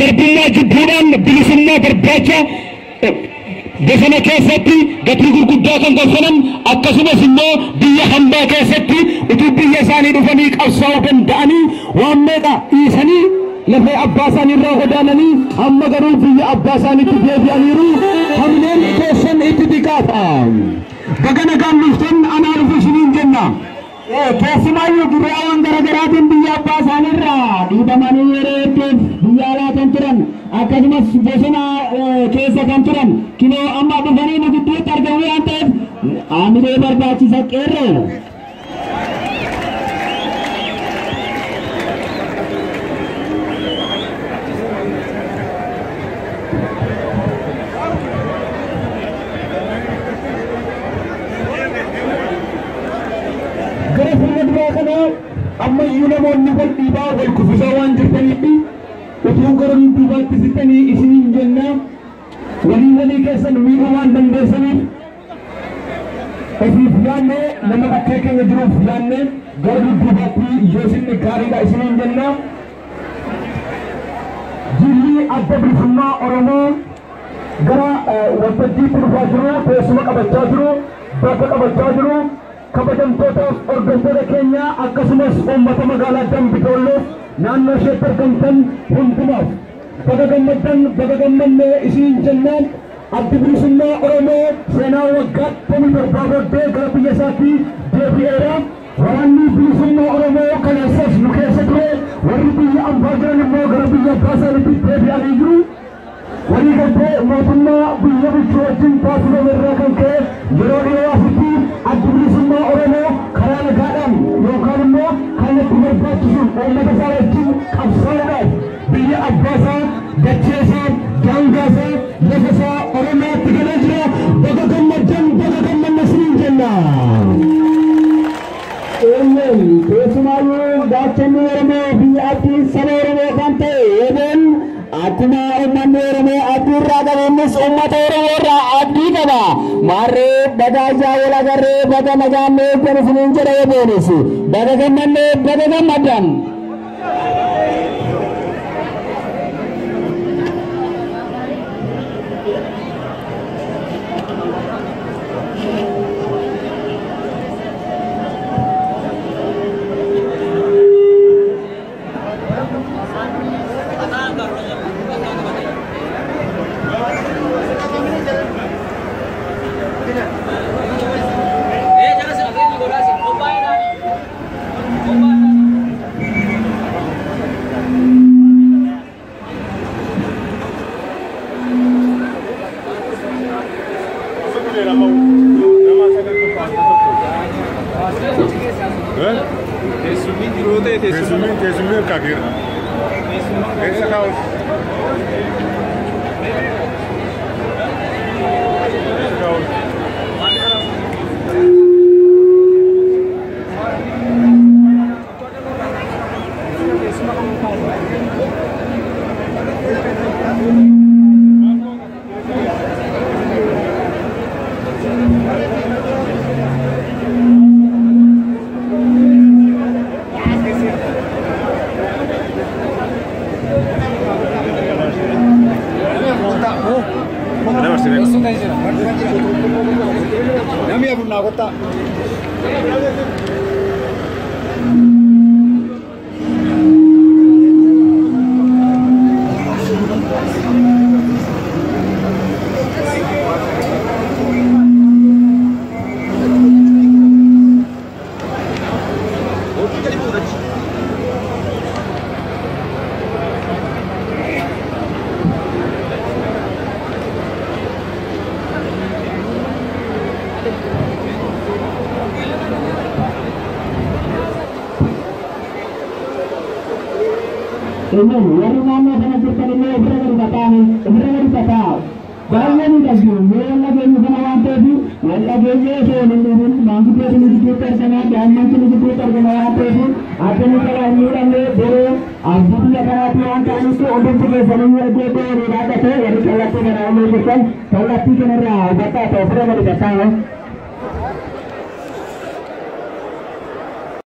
garbummaa jibbuudhaan bilisummaa barbaacha bosona keessatti gatii gurguddaa kan galfanan akkasumas immoo biyya hambaa keessatti utuu biyya isaanii dhufanii qabsaa'uu danda'anii waan meeqa dhiisanii lafee abbaa isaanii irraa godaananii amma garuu biyya abbaa isaaniitti deebi'aniiru kanneen keessan itti dhiqaata. Bagana gammiftan anaa dhufu isiniin jenna. Keessumaayyuu gurraawwan garaagaraatiin biyya abbaa isaaniirraa dhiibamanii yeroo hedduuf biyya alaa kan turan akkasumas bosona keessa kan turan kinoo amma dhufanii nu gidduutti argamu waan ta'eef aamilee barbaachisa qeerroo. amma namoonni wal dhiibaa wal kufisaa waan jirtaniif utuu gara duubaatti sittanii isiniin jenna walii keessan miidhuu waan dandeessaniif ofiif yaadne nama bakkee keenya jiruuf yaadne gara duubaatti yoo isinni gaariidha isiniin jenna. Jilli adda bilisummaa Oromoo gara waltajjiitti dhufaa jiru teessuma qabachaa jiru bakka qabachaa jiru. kabajamtootaaf hordoftoota keenya akkasumas uummata magaalaa Dambidolloo naannoo isheetti argamtan hundumaaf baga gammaddan isiin jennaan addi bilisummaa Oromoo seenaa waggaa 17 booddee gara biyya isaatti deebi'eera. Waraanni bilisummaa Oromoo kaleessas nu keessa ture warri biyya ambaa jiran immoo gara biyya abbaa isaaniitti deebi'anii jiru. Walii galtee mootummaa biyya bulchuu wajjin taasifame irraa kan ka'e yeroo dhiyoo asitti addi bilisummaa Oromoo karaa nagaadhaan yookaan immoo kallattii barbaachisuun uummata isaa wajjin qabsaa'uudhaaf biyya abbaa isaa dachee isaa daangaa isaa lafa isaa Oromiyaatti galee jira. Baga gammaddan isiniin jenna. Keessumaayyuu gaachanni Oromoo biyya abdii saba Oromoo kan ta'e yookiin akkuma uummanni Oromoo abdii irraa qabeenyis uummata Oromoo irraa abdii qaba. Maarree baga ajaa'ila agarree baga nagaannee kan isiniin jedha yookiinis baga gammannee baga gammaddan. Tesumir kakir. Esa kaos. Namanya pun nak kota. Ini yang mana sangat berkali-kali berkata. Banyak ni lagi, yang lagi ni sama wanita tu, yang lagi ni so ni mangkuk tu ni diputar sama, dan mangkuk ni diputar sama wanita tu. Ada ni kalau ni orang ni beri, abang ni kalau tu orang kanu tu orang tu ke sana ni dia tu ni ada tu, yang kalau tu orang ni bukan, kalau tu kena rah, kata tu berapa dia kata.